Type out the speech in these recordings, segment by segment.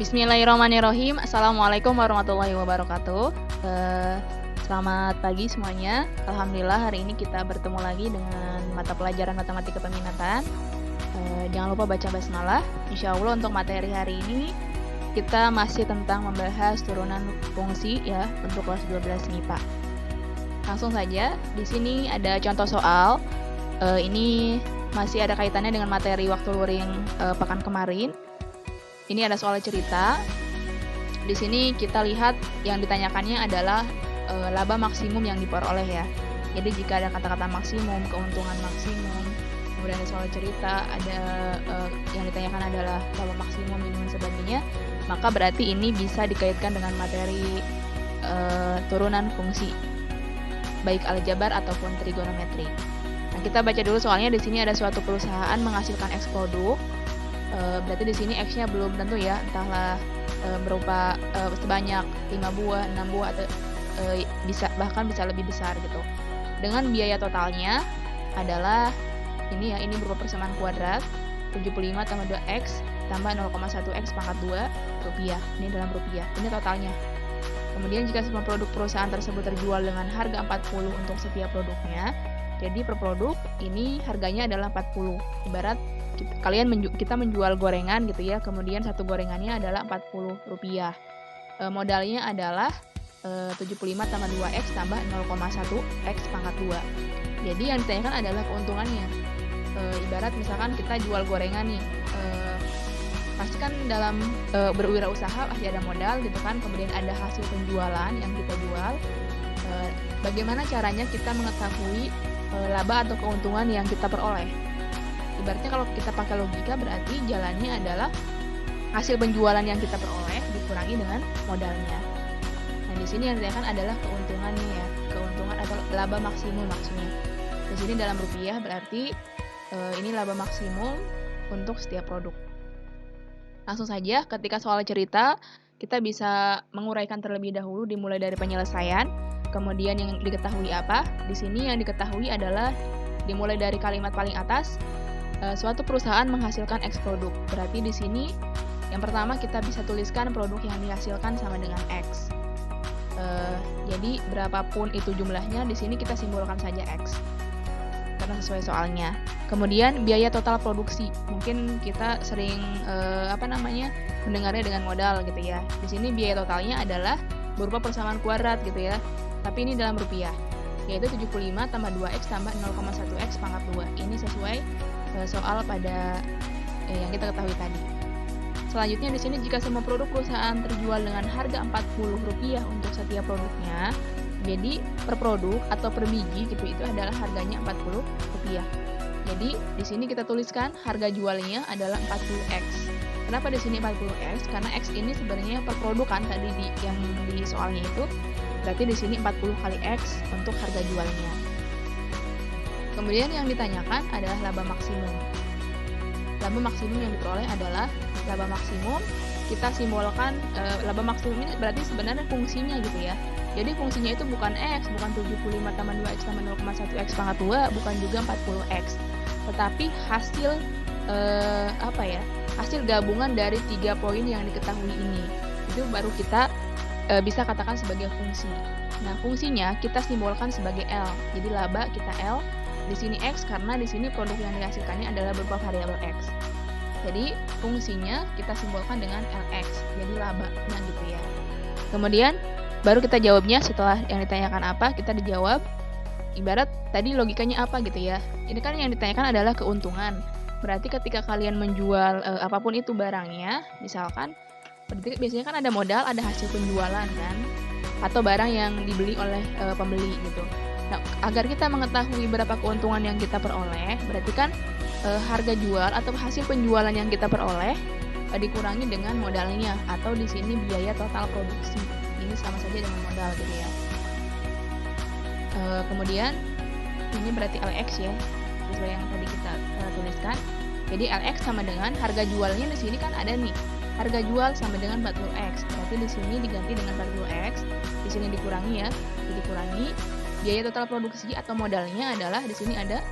Bismillahirrahmanirrahim. Assalamualaikum warahmatullahi wabarakatuh. Selamat pagi semuanya. Alhamdulillah hari ini kita bertemu lagi dengan mata pelajaran matematika peminatan. Jangan lupa baca basmalah. Insya Allah untuk materi hari ini kita masih tentang membahas turunan fungsi ya untuk kelas 12 MIPA. Langsung saja, di sini ada contoh soal. Ini masih ada kaitannya dengan materi waktu luring pekan kemarin. Ini ada soal cerita. Di sini kita lihat yang ditanyakannya adalah laba maksimum yang diperoleh ya. Jadi jika ada kata-kata maksimum, keuntungan maksimum, kemudian ada soal cerita, ada yang ditanyakan adalah laba maksimum, minimum sebagainya, maka berarti ini bisa dikaitkan dengan materi turunan fungsi, baik aljabar ataupun trigonometri. Nah, kita baca dulu soalnya. Di sini ada suatu perusahaan menghasilkan X produk. Berarti di sini X-nya belum tentu ya, entahlah berupa sebanyak 5 buah, 6 buah atau bahkan bisa lebih besar gitu. Dengan biaya totalnya adalah ini ya, ini berupa persamaan kuadrat 75 tambah 2x tambah 0,1x pangkat 2 rupiah. Ini dalam rupiah. Ini totalnya. Kemudian jika semua produk perusahaan tersebut terjual dengan harga 40 untuk setiap produknya, jadi per produk ini harganya adalah 40. Ibarat kita menjual gorengan gitu ya, kemudian satu gorengannya adalah Rp40. Modalnya adalah 75 tambah 2x tambah 0,1x pangkat 2. Jadi yang ditanyakan adalah keuntungannya. Ibarat misalkan kita jual gorengan nih, pasti kan dalam berwirausaha pasti ada modal gitu kan, kemudian ada hasil penjualan yang kita jual. Bagaimana caranya kita mengetahui laba atau keuntungan yang kita peroleh? Ibaratnya kalau kita pakai logika, berarti jalannya adalah hasil penjualan yang kita peroleh dikurangi dengan modalnya. Nah, di sini yang ditanyakan adalah keuntungannya ya, keuntungan atau laba maksimum maksudnya. Di sini dalam rupiah berarti ini laba maksimum untuk setiap produk. Langsung saja, ketika soal cerita, kita bisa menguraikan terlebih dahulu dimulai dari penyelesaian, kemudian yang diketahui apa. Di sini yang diketahui adalah dimulai dari kalimat paling atas. Suatu perusahaan menghasilkan X produk. Berarti di sini yang pertama kita bisa tuliskan produk yang dihasilkan sama dengan X. Jadi berapapun itu jumlahnya, di sini kita simbolkan saja X karena sesuai soalnya. Kemudian biaya total produksi. Mungkin kita sering mendengarnya dengan modal gitu ya. Di sini biaya totalnya adalah berupa persamaan kuadrat gitu ya. Tapi ini dalam rupiah, yaitu 75 tambah 2x tambah 0,1x pangkat 2. Ini sesuai soal pada yang kita ketahui tadi. Selanjutnya di sini jika semua produk perusahaan terjual dengan harga Rp40 untuk setiap produknya, jadi per produk atau per biji gitu itu adalah harganya Rp40. Jadi di sini kita tuliskan harga jualnya adalah 40x. Kenapa di sini 40x? Karena x ini sebenarnya per produk kan tadi yang di soalnya itu. Berarti di sini 40 kali x untuk harga jualnya. Kemudian yang ditanyakan adalah laba maksimum. Laba maksimum yang diperoleh adalah laba maksimum. Kita simbolkan laba maksimum ini berarti sebenarnya fungsinya gitu ya. Jadi fungsinya itu bukan x, bukan 75 tambah 2x tambah 0,1x pangkat 2, bukan juga 40x. Tetapi hasil hasil gabungan dari 3 poin yang diketahui ini. Itu baru kita bisa katakan sebagai fungsi. Nah, fungsinya kita simbolkan sebagai L. Jadi laba kita L. Di sini X karena di sini produk yang dihasilkannya adalah berupa variabel X. Jadi fungsinya kita simbolkan dengan LX. Jadi labanya gitu ya. Kemudian baru kita jawabnya setelah yang ditanyakan apa, kita dijawab. Ibarat tadi logikanya apa gitu ya. Ini kan yang ditanyakan adalah keuntungan. Berarti ketika kalian menjual apapun itu barangnya, misalkan berarti biasanya kan ada modal, ada hasil penjualan kan, atau barang yang dibeli oleh pembeli gitu. Nah, agar kita mengetahui berapa keuntungan yang kita peroleh, berarti kan harga jual atau hasil penjualan yang kita peroleh dikurangi dengan modalnya, atau di sini biaya total produksi. Ini sama saja dengan modal gitu ya. Kemudian ini berarti LX ya, sesuai yang tadi kita tuliskan. Jadi LX sama dengan harga jualnya di sini kan ada nih. Harga jual sama dengan 40x. Berarti di sini diganti dengan 40x. Di sini dikurangi ya. Dikurangi biaya total produksi atau modalnya adalah di sini ada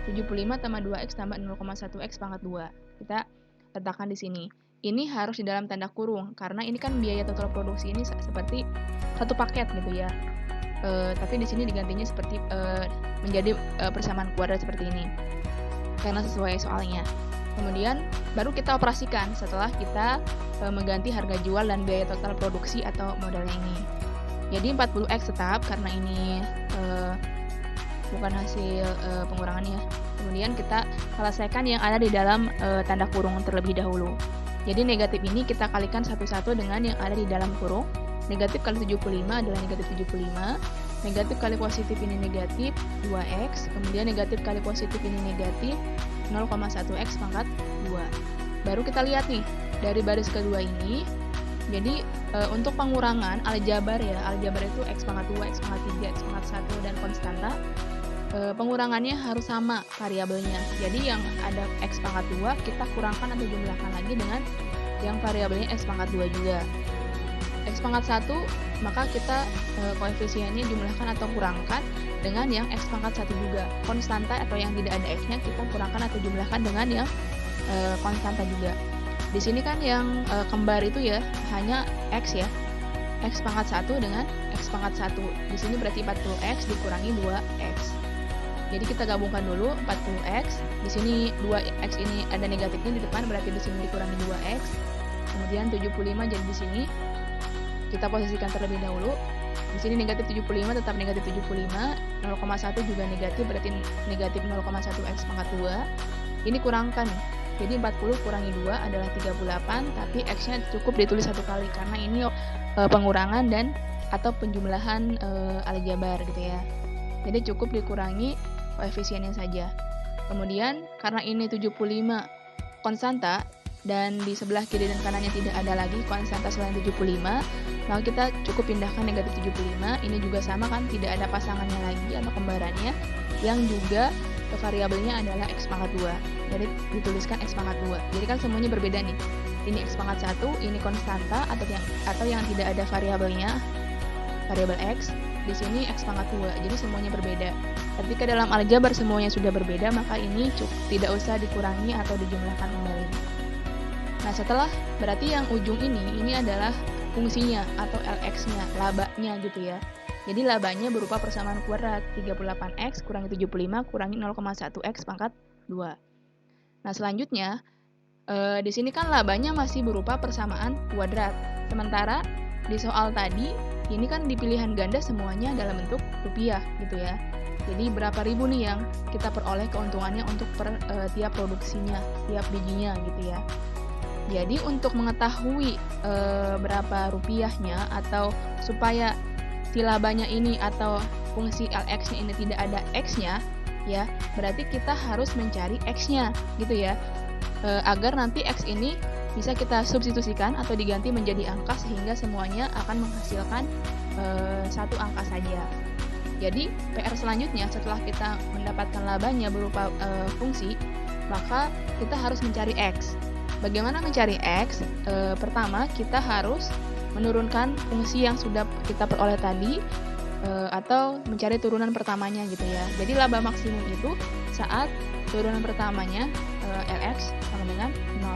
75 tambah 2x tambah 0,1x pangkat 2. Kita letakkan di sini. ini harus di dalam tanda kurung, karena ini kan biaya total produksi ini seperti satu paket gitu ya. Tapi di sini digantinya seperti menjadi persamaan kuadrat seperti ini, karena sesuai soalnya. Kemudian baru kita operasikan setelah kita mengganti harga jual dan biaya total produksi atau modalnya ini. Jadi 40X tetap karena ini bukan hasil pengurangannya. Kemudian kita selesaikan yang ada di dalam tanda kurung terlebih dahulu. Jadi negatif ini kita kalikan satu-satu dengan yang ada di dalam kurung. Negatif kali 75 adalah negatif 75. Negatif kali positif ini negatif 2X. Kemudian negatif kali positif ini negatif 0,1X pangkat 2. Baru kita lihat nih, dari baris kedua ini, jadi untuk pengurangan aljabar ya, aljabar itu X pangkat 2, X pangkat 3, X pangkat 1, dan konstanta, pengurangannya harus sama variabelnya. Jadi yang ada X pangkat 2, kita kurangkan atau jumlahkan lagi dengan yang variabelnya X pangkat 2 juga. X pangkat 1, maka kita koefisiennya jumlahkan atau kurangkan dengan yang X pangkat 1 juga. Konstanta atau yang tidak ada X-nya kita kurangkan atau jumlahkan dengan yang konstanta juga. Di sini kan yang kembar itu ya hanya X ya. X pangkat 1 dengan X pangkat 1. Di sini berarti 40X dikurangi 2X. Jadi kita gabungkan dulu 40X. Di sini 2X ini ada negatifnya di depan, berarti di sini dikurangi 2X. Kemudian 75 jadi di sini kita posisikan terlebih dahulu. Di sini negatif 75 tetap negatif 75, 0,1 juga negatif, berarti negatif 0,1X pangkat 2. Ini kurangkan. Jadi 40 kurangi 2 adalah 38, tapi X-nya cukup ditulis satu kali karena ini pengurangan dan atau penjumlahan aljabar gitu ya. Jadi cukup dikurangi koefisiennya saja. Kemudian karena ini 75 konstanta dan di sebelah kiri dan kanannya tidak ada lagi konstanta selain 75, maka kita cukup pindahkan negatif 75. Ini juga sama kan, tidak ada pasangannya lagi atau kembarannya, yang juga variabelnya adalah X pangkat 2. Jadi dituliskan X pangkat 2. Jadi kan semuanya berbeda nih. Ini X pangkat 1, ini konstanta atau yang tidak ada variabelnya, variabel X. Di sini X pangkat 2. Jadi semuanya berbeda. Ketika dalam aljabar semuanya sudah berbeda, maka ini tidak usah dikurangi atau dijumlahkan kembali. Nah, setelah berarti yang ujung ini adalah fungsinya atau LX-nya, labanya gitu ya. Jadi labanya berupa persamaan kuadrat 38X kurangi 75 kurangi 0,1X pangkat 2. Nah, selanjutnya di sini kan labanya masih berupa persamaan kuadrat. Sementara di soal tadi ini kan di pilihan ganda semuanya dalam bentuk rupiah gitu ya. Jadi berapa ribu nih yang kita peroleh keuntungannya untuk tiap produksinya, tiap bijinya gitu ya. Jadi untuk mengetahui berapa rupiahnya atau supaya si labanya ini atau fungsi LX-nya ini tidak ada X-nya ya, berarti kita harus mencari X-nya gitu ya, agar nanti X ini bisa kita substitusikan atau diganti menjadi angka sehingga semuanya akan menghasilkan satu angka saja. Jadi PR selanjutnya setelah kita mendapatkan labanya berupa fungsi, maka kita harus mencari X. Bagaimana mencari X? Pertama, kita harus menurunkan fungsi yang sudah kita peroleh tadi atau mencari turunan pertamanya gitu ya. Jadi laba maksimum itu saat turunan pertamanya LX sama dengan 0.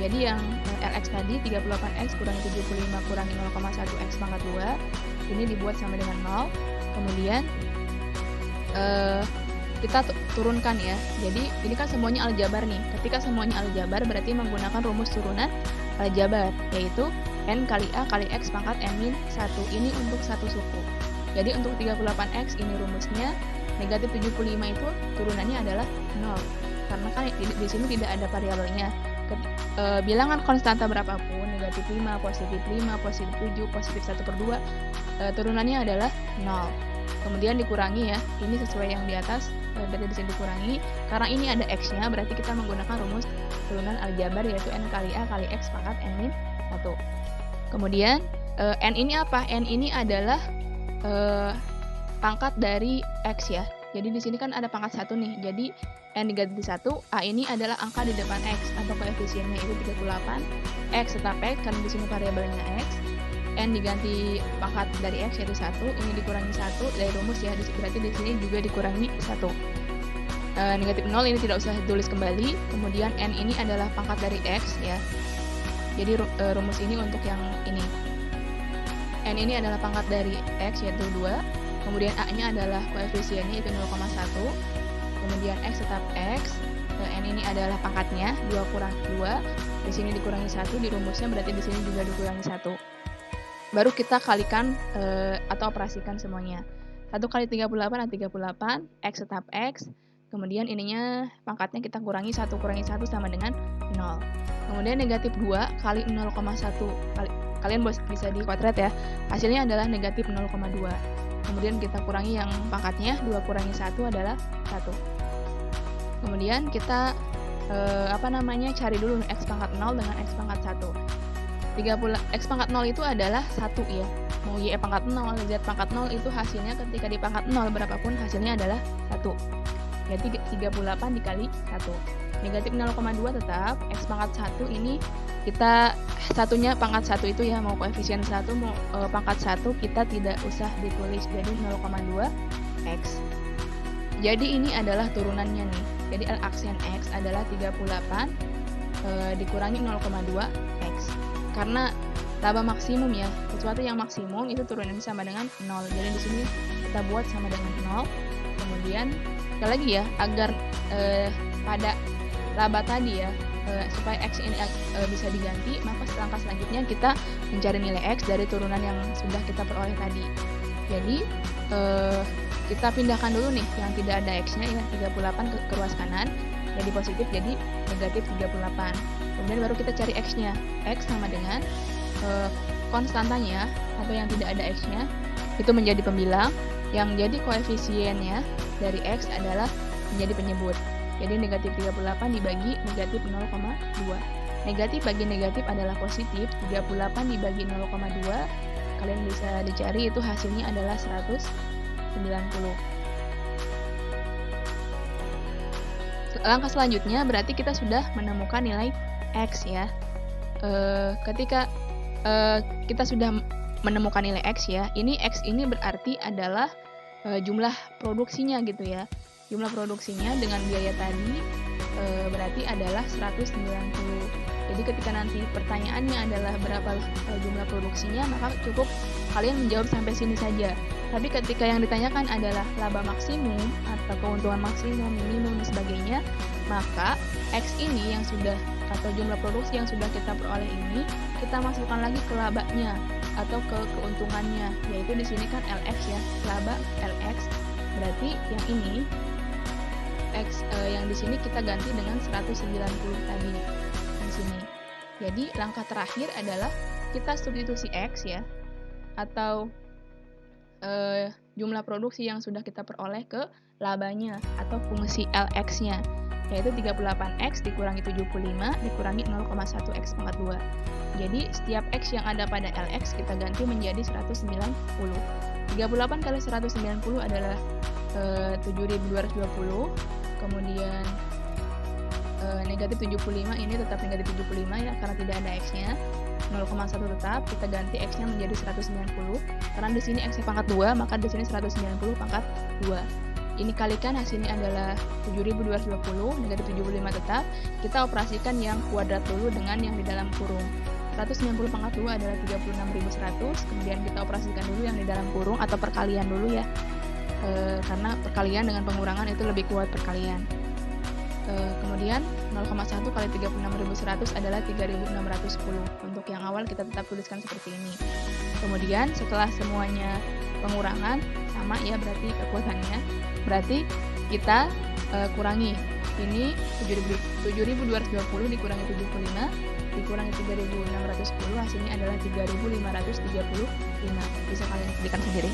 Jadi yang LX tadi 38X kurangi 75 kurangi 0,1X pangkat 2 ini dibuat sama dengan 0. Kemudian kita turunkan ya. Jadi ini kan semuanya aljabar nih. Ketika semuanya aljabar berarti menggunakan rumus turunan aljabar, yaitu N kali A kali X pangkat N-1. Ini untuk satu suku. Jadi untuk 38X ini rumusnya, negatif 75 itu turunannya adalah 0. Karena kan di sini tidak ada variabelnya. Bilangan konstanta berapapun, negatif 5, positif 5, positif 7, positif 1/2, turunannya adalah 0. Kemudian dikurangi ya, ini sesuai yang di atas, berarti di sini dikurangi. Karena ini ada X-nya, berarti kita menggunakan rumus turunan aljabar yaitu N kali A kali X pangkat N-1. Kemudian N ini apa? N ini adalah pangkat dari X ya. Jadi di sini kan ada pangkat 1 nih. Jadi N diganti 1, A ini adalah angka di depan X atau koefisiennya itu 38. X tetap X karena di sini variabelnya X. N diganti pangkat dari X yaitu 1, ini dikurangi 1 dari rumus ya, berarti di sini juga dikurangi 1. Negatif 0 ini tidak usah ditulis kembali. Kemudian N ini adalah pangkat dari X ya. Jadi rumus ini untuk yang ini. N ini adalah pangkat dari X yaitu 2, kemudian A-nya adalah koefisiennya itu 0,1, kemudian X tetap X, N ini adalah pangkatnya 2 kurang 2, di sini dikurangi 1, di rumusnya berarti di sini juga dikurangi 1. Baru kita kalikan atau operasikan semuanya. 1 kali 38 adalah 38, X tetap X, kemudian ininya pangkatnya kita kurangi 1 kurangi 1 sama dengan 0. Kemudian negatif 2 kali 0,1 kalian bisa di kuadrat ya, hasilnya adalah negatif 0,2. Kemudian kita kurangi yang pangkatnya, 2 kurangi 1 adalah 1. Kemudian kita cari dulu X pangkat 0 dengan X pangkat 1. X pangkat 0 itu adalah 1 ya, mau Y pangkat 0, Z pangkat 0 itu hasilnya ketika di pangkat 0 berapapun hasilnya adalah 1. Jadi 38 dikali 1. Negatif 0,2 tetap, X pangkat 1 ini kita satunya pangkat 1 itu ya, mau koefisien 1 mau pangkat 1 kita tidak usah ditulis, jadi 0,2 X. Jadi ini adalah turunannya nih, jadi L aksen X adalah 38 dikurangi 0,2 X. Karena laba maksimum ya, sesuatu yang maksimum itu turunannya sama dengan 0, jadi di sini kita buat sama dengan 0. Kemudian sekali lagi ya, agar pada laba tadi ya, supaya X ini bisa diganti, maka langkah selanjutnya kita mencari nilai X dari turunan yang sudah kita peroleh tadi. Jadi kita pindahkan dulu nih yang tidak ada X-nya ya, 38 ke ruas kanan, jadi positif, jadi negatif 38. Kemudian baru kita cari X-nya. X sama dengan konstantanya atau yang tidak ada X-nya itu menjadi pembilang, yang jadi koefisiennya dari X adalah menjadi penyebut. Jadi negatif 38 dibagi negatif 0,2. Negatif bagi negatif adalah positif, 38 dibagi 0,2. Kalian bisa dicari itu hasilnya adalah 190. Langkah selanjutnya berarti kita sudah menemukan nilai X ya. Ketika kita sudah menemukan nilai X ya, ini X ini berarti adalah jumlah produksinya gitu ya. Jumlah produksinya dengan biaya tadi berarti adalah 190. Jadi ketika nanti pertanyaannya adalah berapa jumlah produksinya, maka cukup kalian menjawab sampai sini saja. Tapi ketika yang ditanyakan adalah laba maksimum atau keuntungan maksimum, minimum dan sebagainya, maka X ini yang sudah atau jumlah produksi yang sudah kita peroleh ini kita masukkan lagi ke labanya atau ke keuntungannya, yaitu di sini kan LX ya, laba LX. Berarti yang ini X yang di sini kita ganti dengan 190 tadi di sini. Jadi langkah terakhir adalah kita substitusi X ya, atau jumlah produksi yang sudah kita peroleh ke labanya atau fungsi LX-nya, yaitu 38X dikurangi 75 dikurangi 0,1 X pangkat 2. Jadi setiap X yang ada pada LX kita ganti menjadi 190. 38 kali 190 adalah 7.220. Kemudian negatif 75 ini tetap negatif 75 ya, karena tidak ada X-nya. 0,1 tetap, kita ganti X-nya menjadi 190. Karena di sini X-nya pangkat 2, maka di sini 190 pangkat 2. Ini kalikan hasilnya adalah 7.220, negatif 75 tetap. Kita operasikan yang kuadrat dulu dengan yang di dalam kurung. 190 pangkat 2 adalah 36.100, kemudian kita operasikan dulu yang di dalam kurung atau perkalian dulu ya. Karena perkalian dengan pengurangan itu lebih kuat perkalian. Kemudian 0,1 kali 36.100 adalah 3.610. Untuk yang awal kita tetap tuliskan seperti ini. Kemudian setelah semuanya pengurangan sama ya, berarti kekuatannya, berarti kita kurangi. Ini 7.220 dikurangi 75 dikurangi 3.610, hasilnya adalah 3.535. Bisa kalian buktikan sendiri.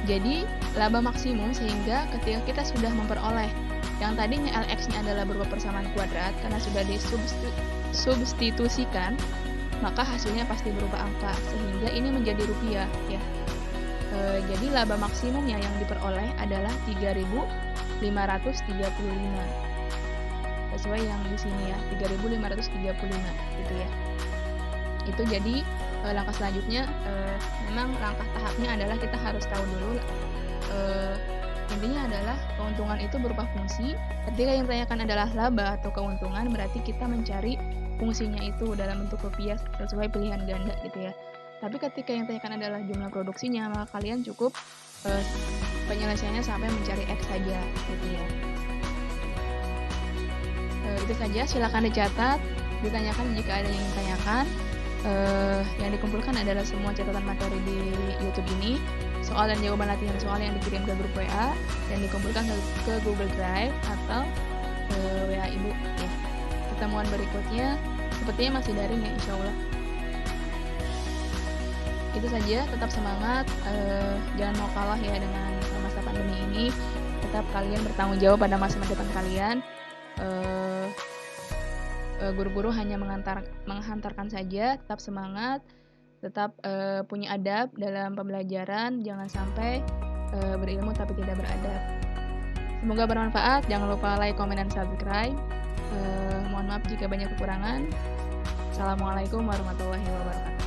Jadi laba maksimum, sehingga ketika kita sudah memperoleh yang tadinya LX-nya adalah berupa persamaan kuadrat, karena sudah disubstitusikan, maka hasilnya pasti berupa angka, sehingga ini menjadi rupiah ya. Jadi laba maksimumnya yang diperoleh adalah 3.535 sesuai yang di sini ya, 3.535 gitu ya. Itu jadi langkah selanjutnya, memang langkah tahapnya adalah kita harus tahu dulu Intinya adalah keuntungan itu berupa fungsi. Ketika yang ditanyakan adalah laba atau keuntungan, berarti kita mencari fungsinya itu dalam bentuk rupiah sesuai pilihan ganda gitu ya. Tapi ketika yang ditanyakan adalah jumlah produksinya, maka kalian cukup penyelesaiannya sampai mencari X saja gitu ya. Itu saja, silakan dicatat, ditanyakan jika ada yang ditanyakan. Yang dikumpulkan adalah semua catatan materi di YouTube ini, soal dan jawaban latihan soal yang dikirim ke grup WA dan dikumpulkan ke Google Drive atau WA Ibu ya. Pertemuan berikutnya sepertinya masih daring ya, insya Allah. Itu saja, tetap semangat, jangan mau kalah ya dengan masa pandemi ini. Tetap kalian bertanggung jawab pada masa depan kalian. Guru-guru hanya menghantarkan saja, tetap semangat, tetap punya adab dalam pembelajaran, jangan sampai berilmu tapi tidak beradab. Semoga bermanfaat, jangan lupa like, comment, dan subscribe. Mohon maaf jika banyak kekurangan. Assalamualaikum warahmatullahi wabarakatuh.